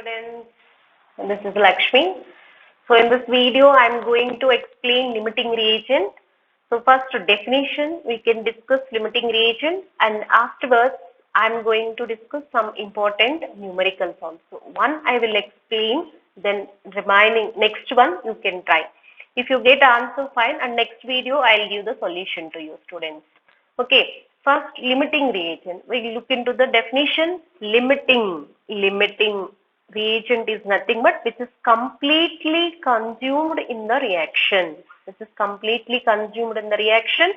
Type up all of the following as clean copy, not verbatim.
students. This is Lakshmi. So in this video, I am going to explain limiting reagent. So first definition, we can discuss limiting reagent, and afterwards I am going to discuss some important numerical forms. So one I will explain, then remaining next one you can try. If you get answer, fine, and next video I will give the solution to you students. Okay, first limiting reagent. We look into the definition. Limiting reagent is nothing but which is completely consumed in the reaction. This is completely consumed in the reaction,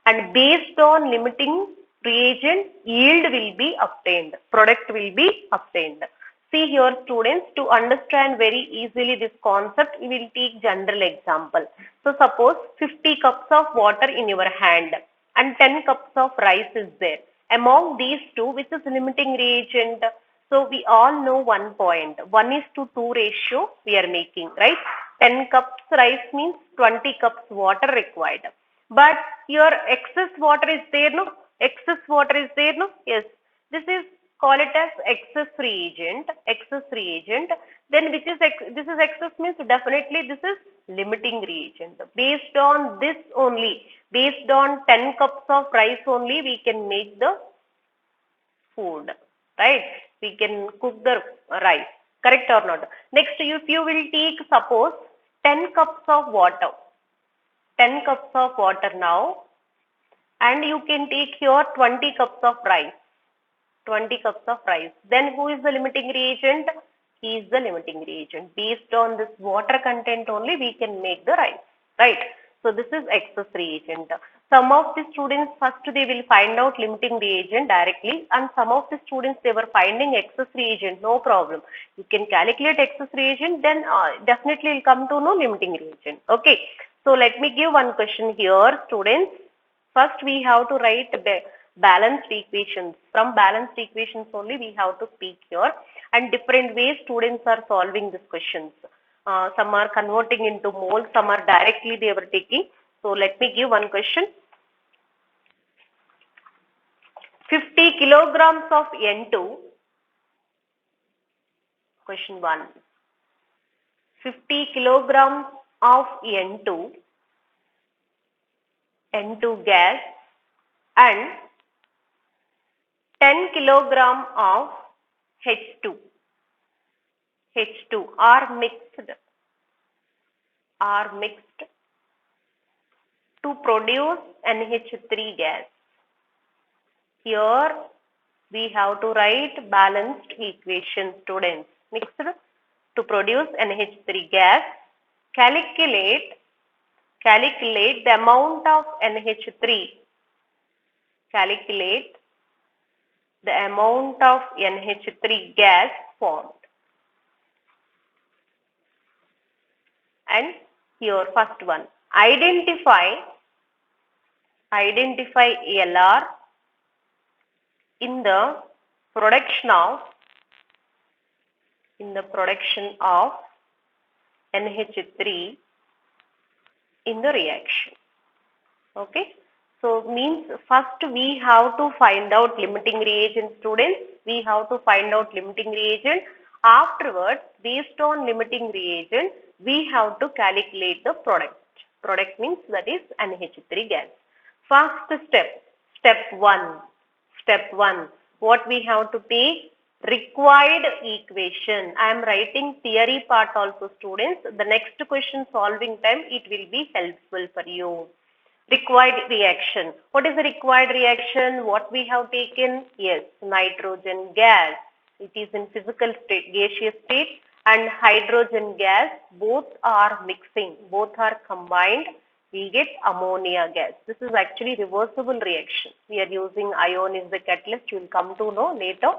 and based on limiting reagent, yield will be obtained. Product will be obtained. See here students, to understand very easily this concept, we will take general example. So suppose 50 cups of water in your hand and 10 cups of rice is there. Among these two, which is limiting reagent? So we all know one point, 1:2 ratio we are making, right? 10 cups rice means 20 cups water required. But your excess water is there, no? Excess water is there, no? Yes. This is call it as excess reagent. Then which is this is excess means definitely this is limiting reagent. Based on this only, based on 10 cups of rice only, we can make the food, right? We can cook the rice, correct or not? Next, if you will take suppose 10 cups of water, 10 cups of water now, and you can take here 20 cups of rice. 20 cups of rice. Then who is the limiting reagent? He is the limiting reagent. Based on this water content only, we can make the rice, right? So this is excess reagent. Some of the students first they will find out limiting reagent directly, and some of the students they were finding excess reagent. No problem. You can calculate excess reagent, then definitely will come to know limiting reagent. Okay. So let me give one question here, students. First we have to write balanced equations. From balanced equations only we have to speak here, and different ways students are solving these questions. Some are converting into moles, some are directly they were taking. So let me give one question. 50 kilograms of N2. Question 1. 50 kilograms of N2 gas and 10 kilogram of H2 are mixed to produce NH3 gas. Here we have to write balanced equation, students. Mixed to produce NH3 gas. Calculate the amount of NH3. Calculate the amount of NH3 gas formed. And here first one, identify LR in the production of NH3 in the reaction. Okay. So means first we have to find out limiting reagent, students. We have to find out limiting reagent. Afterwards, based on limiting reagent, we have to calculate the product. Product means that is NH3 gas. First step one. What we have to take? Required equation. I am writing theory part also, students. The next question solving time it will be helpful for you. Required reaction. What is the required reaction? What we have taken? Yes, nitrogen gas. It is in physical state, gaseous state, and hydrogen gas. Both are mixing. Both are combined. We get ammonia gas. This is actually reversible reaction. We are using ion is the catalyst. You will come to know later.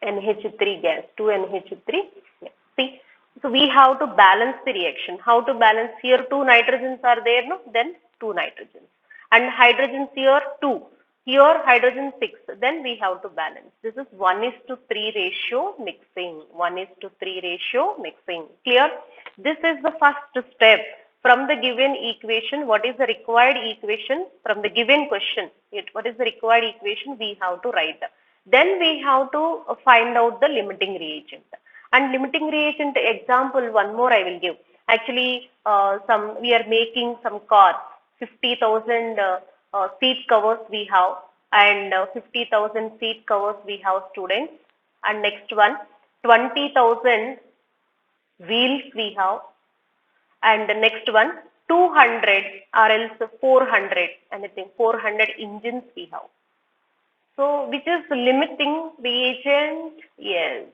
NH3 gas, 2NH3. Yeah. See, so we have to balance the reaction. How to balance? Here 2 nitrogens are there, no? Then 2 nitrogens. And hydrogens here 2. Here hydrogen 6. Then we have to balance. This is 1:3 ratio mixing. 1:3 ratio mixing. Clear? This is the first step. From the given equation, what is the required equation? From the given question, what is the required equation? We have to write. Then we have to find out the limiting reagent. And limiting reagent example, one more I will give. Actually, we are making some cars, 50,000 seat covers we have, and 50,000 seat covers we have, students. And next one, 20,000 wheels we have, and the next one, 200 or else 400, anything, 400 engines we have. So, which is limiting reagent? Yes,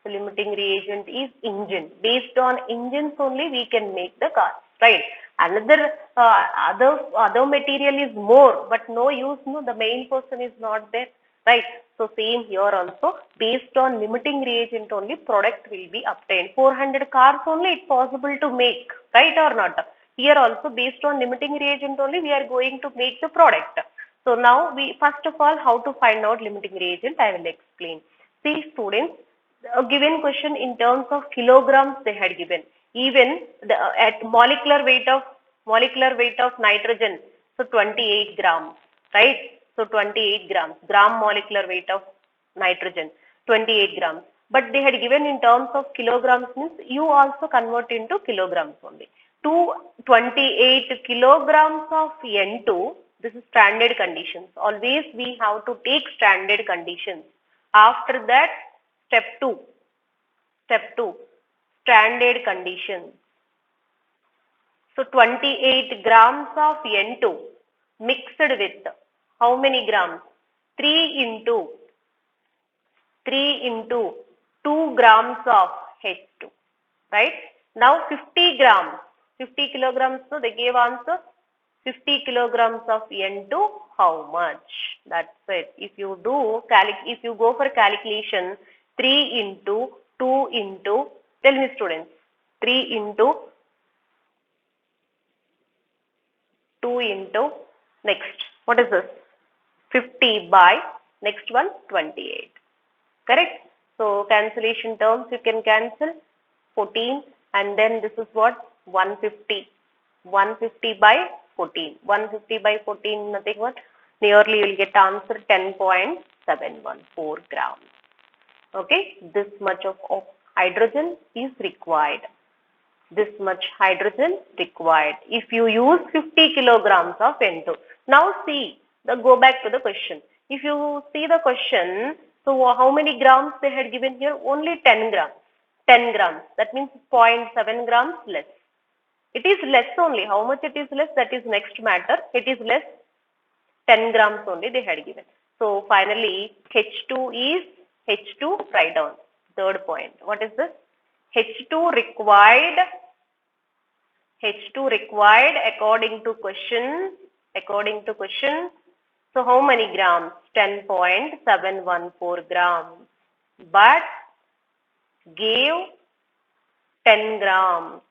the limiting reagent is engine. Based on engines only we can make the car, right? Another other material is more, but no use. No, the main person is not there, right? So same here also. Based on limiting reagent only, product will be obtained. 400 cars only it's possible to make, right or not? Here also based on limiting reagent only we are going to make the product. So now we first of all how to find out limiting reagent I will explain. See students, a given question in terms of kilograms they had given. Even at molecular weight of nitrogen, so 28 grams, right? So 28 grams, gram molecular weight of nitrogen, 28 grams. But they had given in terms of kilograms means you also convert into kilograms only. 228 kilograms of N2, this is standard conditions. Always we have to take standard conditions. After that, step 2, standard conditions. So 28 grams of N2 mixed with how many grams? 3 into 2 grams of H2, right? Now 50 grams, 50 kilograms, so they gave answer 50 kilograms of N2, how much? That's it. If you go for calculation, 3 into 2 into, tell me students, 3 into 2 into, next, what is this? 50 by, next one, 28. Correct? So cancellation terms you can cancel 14, and then this is what 150. 150 by 14. 150 by 14 nothing but nearly you will get answer 10.714 grams. Okay, this much of hydrogen is required. This much hydrogen required if you use 50 kilograms of N2. Now see, go back to the question. If you see the question, so how many grams they had given here? Only 10 grams. 10 grams. That means 0.7 grams less. It is less only. How much it is less? That is next matter. It is less. 10 grams only they had given. So finally, H2 is H2. Write down. Third point. What is this? H2 required according to question. So how many grams? 10.714 grams. But gave 10 grams.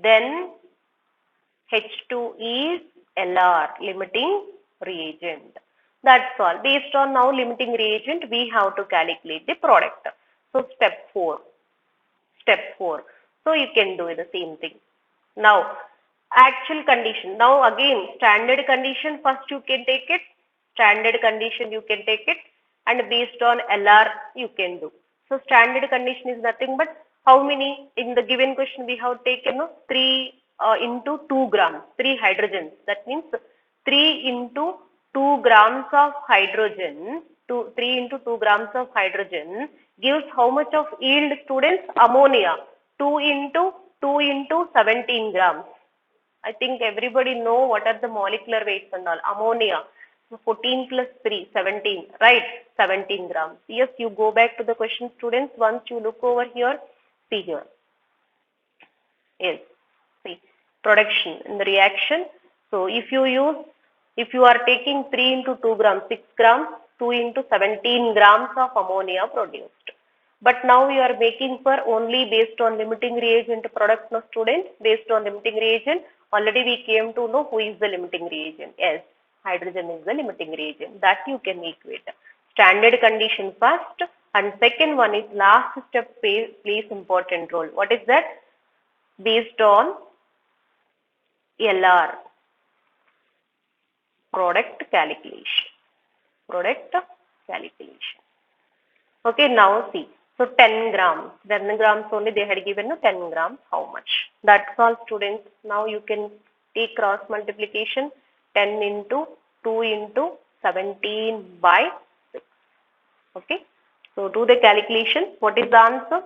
Then H2 is LR, limiting reagent. That's all. Based on now limiting reagent, we have to calculate the product. So step 4. So you can do the same thing. Now, actual condition. Now again, standard condition first you can take it. And based on LR you can do. So standard condition is nothing but how many in the given question we have taken 3 into 2 grams, 3 hydrogens. That means 3 into 2 grams of hydrogen, 3 into 2 grams of hydrogen gives how much of yield, students? Ammonia. 2 into 17 grams. I think everybody know what are the molecular weights and all. Ammonia. So 14 plus 3, 17, right? 17 grams. Yes, you go back to the question, students. Once you look over here, see here. Yes, see, production in the reaction. So if you are taking 3 into 2 grams, 6 grams, 2 into 17 grams of ammonia produced. But now we are making for only based on limiting reagent product, no student, based on limiting reagent. Already we came to know who is the limiting reagent. Yes, hydrogen is the limiting reagent. That you can equate. Standard condition first, and second one is last step plays important role. What is that? Based on LR, product calculation. calculation. Okay, now see. So 10 grams. 10 grams only they had given 10 grams. How much? That's all, students. Now you can take cross multiplication. 10 into 2 into 17 by 6. Okay. So do the calculation. What is the answer?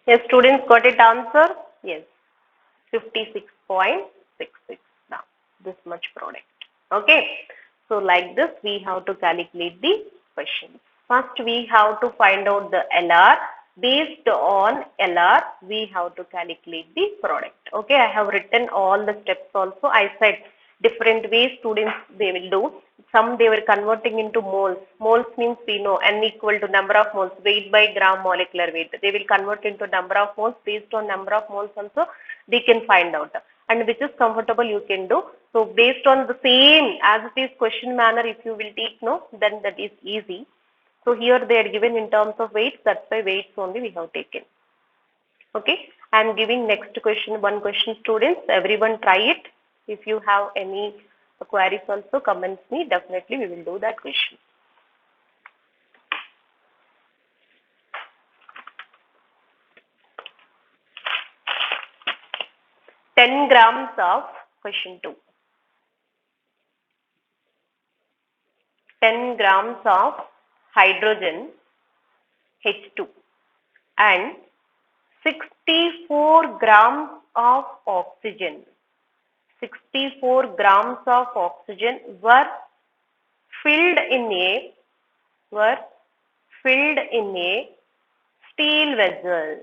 Yes, students got it answer? Yes, 56.66 now, this much product. Okay, so like this we have to calculate the question. First we have to find out the LR. Based on LR, we have to calculate the product. Okay, I have written all the steps also. I said different ways students they will do. Some they were converting into moles. Moles means we know N equal to number of moles, weight by gram molecular weight. They will convert into number of moles. Based on number of moles also they can find out. And which is comfortable you can do. So based on the same as it is question manner, if you will take no, then that is easy. So here they are given in terms of weights. That's why weights only we have taken. Okay. I am giving next question, one question students. Everyone try it. If you have any queries also, comments me. Definitely we will do that question. Ten grams of question 2. 10 grams of hydrogen H2 and 64 grams of oxygen. 64 grams of oxygen filled in a were filled in a steel vessel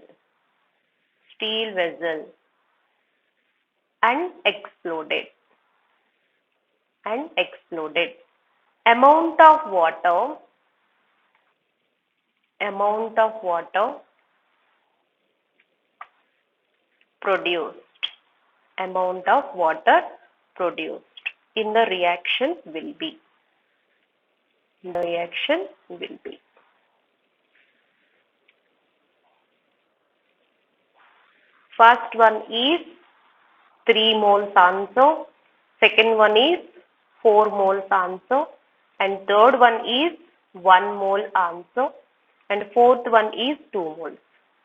and exploded. Amount of water produced. Amount of water produced in the reaction will be. First one is 3 moles answer, second one is 4 moles answer, and third one is 1 mole answer, and fourth one is 2 moles.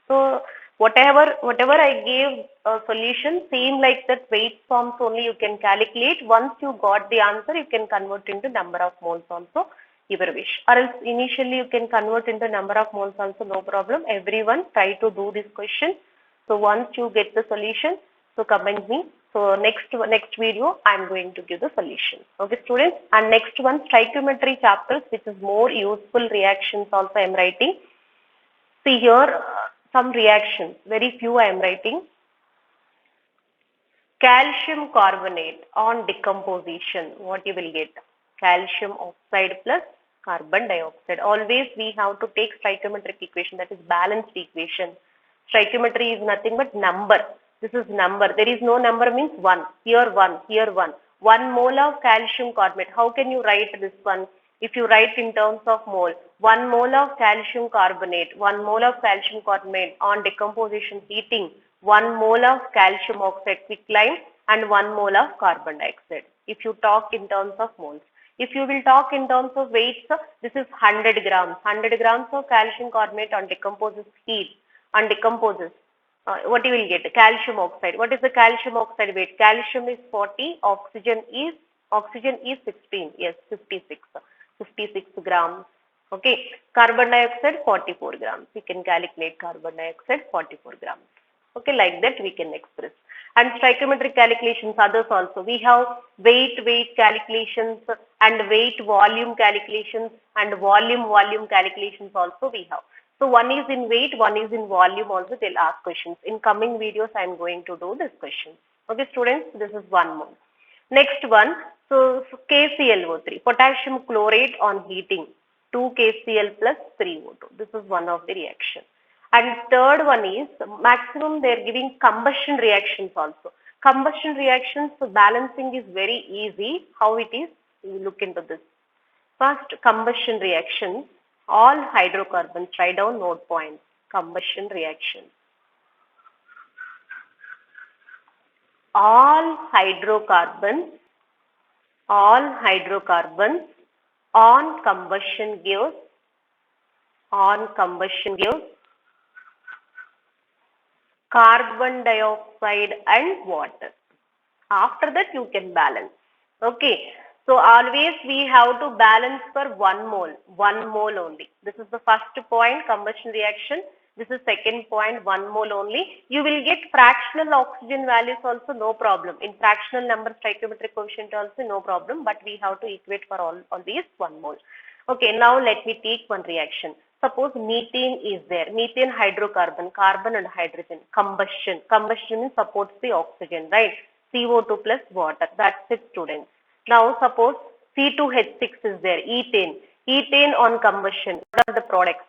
So whatever I gave a solution, same like that weight forms only you can calculate. Once you got the answer, you can convert into number of moles also, your wish. Or else initially you can convert into number of moles also, no problem. Everyone try to do this question. So once you get the solution, so comment me. So next video I am going to give the solution. Okay students, and next one stoichiometry chapters, which is more useful reactions also I am writing. See here some reactions, very few I am writing. Calcium carbonate on decomposition, what you will get? Calcium oxide plus carbon dioxide. Always we have to take stoichiometric equation, that is balanced equation. Stoichiometry is nothing but number. This is number. There is no number means 1. Here 1, here 1. 1 mole of calcium carbonate. How can you write this one? If you write in terms of mole, 1 mole of calcium carbonate, 1 mole of calcium carbonate on decomposition heating, 1 mole of calcium oxide quicklime and 1 mole of carbon dioxide. If you talk in terms of moles. If you will talk in terms of weights, this is 100 grams. 100 grams of calcium carbonate on decomposes heat. On decomposes, what you will get? Calcium oxide. What is the calcium oxide weight? Calcium is 40, oxygen is 16. Yes, 56 grams. Okay. Carbon dioxide 44 grams. You can calculate carbon dioxide 44 grams. Okay, like that we can express. And stoichiometric calculations, others also. We have weight calculations and weight volume calculations and volume calculations also we have. So one is in weight, one is in volume also they'll ask questions. In coming videos, I am going to do this question. Okay, students, this is one more. Next one, so KClO3, potassium chlorate on heating, 2 KCl plus 3O2. This is one of the reaction. And third one is maximum they are giving combustion reactions also. Combustion reactions, so balancing is very easy. How it is? We look into this. First, combustion reactions, all hydrocarbons, write down note points. Combustion reactions. All hydrocarbons on combustion gives carbon dioxide and water. After that you can balance. Okay. So always we have to balance for 1 mole only. This is the first point, combustion reaction. This is second point, 1 mole only. You will get fractional oxygen values also, no problem. In fractional number stoichiometric coefficient also no problem, but we have to equate for all these 1 mole. Okay, now let me take one reaction. Suppose methane is there. Methane hydrocarbon, carbon and hydrogen, combustion. Combustion supports the oxygen, right? CO2 plus water. That's it, students. Now suppose C2H6 is there, ethane. Ethane on combustion. What are the products?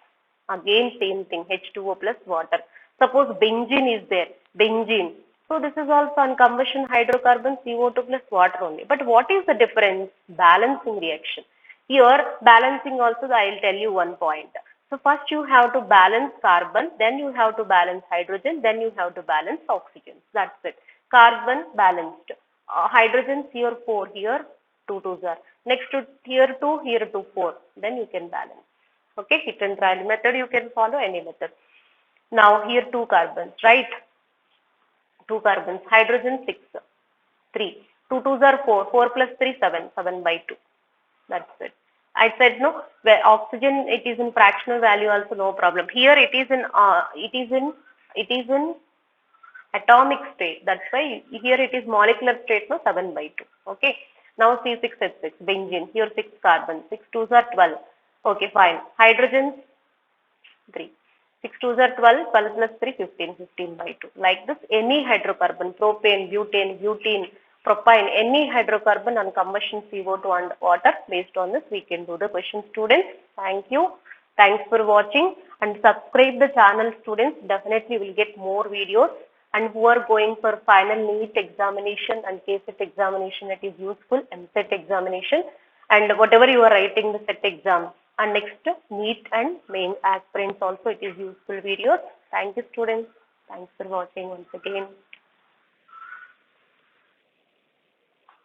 Again same thing, H2O plus water. Suppose benzene is there, benzene. So this is also on combustion hydrocarbon, CO2 plus water only. But what is the difference? Balancing reaction. Here balancing also I will tell you one point. So first you have to balance carbon, then you have to balance hydrogen, then you have to balance oxygen. That's it. Carbon balanced. Hydrogen here 4, here 2 2s are. Next to here 2, here 2 4. Then you can balance. Okay, hit and trial method you can follow, any method. Now here 2 carbons, right? 2 carbons. Hydrogen 6, 3. 2 2s are 4. 4 plus 3 7. 7 by 2. That's it. I said no, where oxygen it is in fractional value also no problem. Here it is in atomic state. That's why here it is molecular state, no, 7 by 2. Okay. Now C6H6, benzene. Here 6 carbon. 6 2s are 12. Okay, fine. Hydrogen 3. 6 2s are 12. 12 plus 3, 15. 15 by 2. Like this, any hydrocarbon, propane, butane, butene, propane, any hydrocarbon on combustion CO2 and water. Based on this, we can do the question, students. Thank you. Thanks for watching and subscribe the channel, students. Definitely will get more videos. And who are going for final NEET examination and KCET examination, it is useful, MCET examination, and whatever you are writing the set exam. And next, NEET and main aspirants also, it is useful videos. Thank you, students. Thanks for watching once again.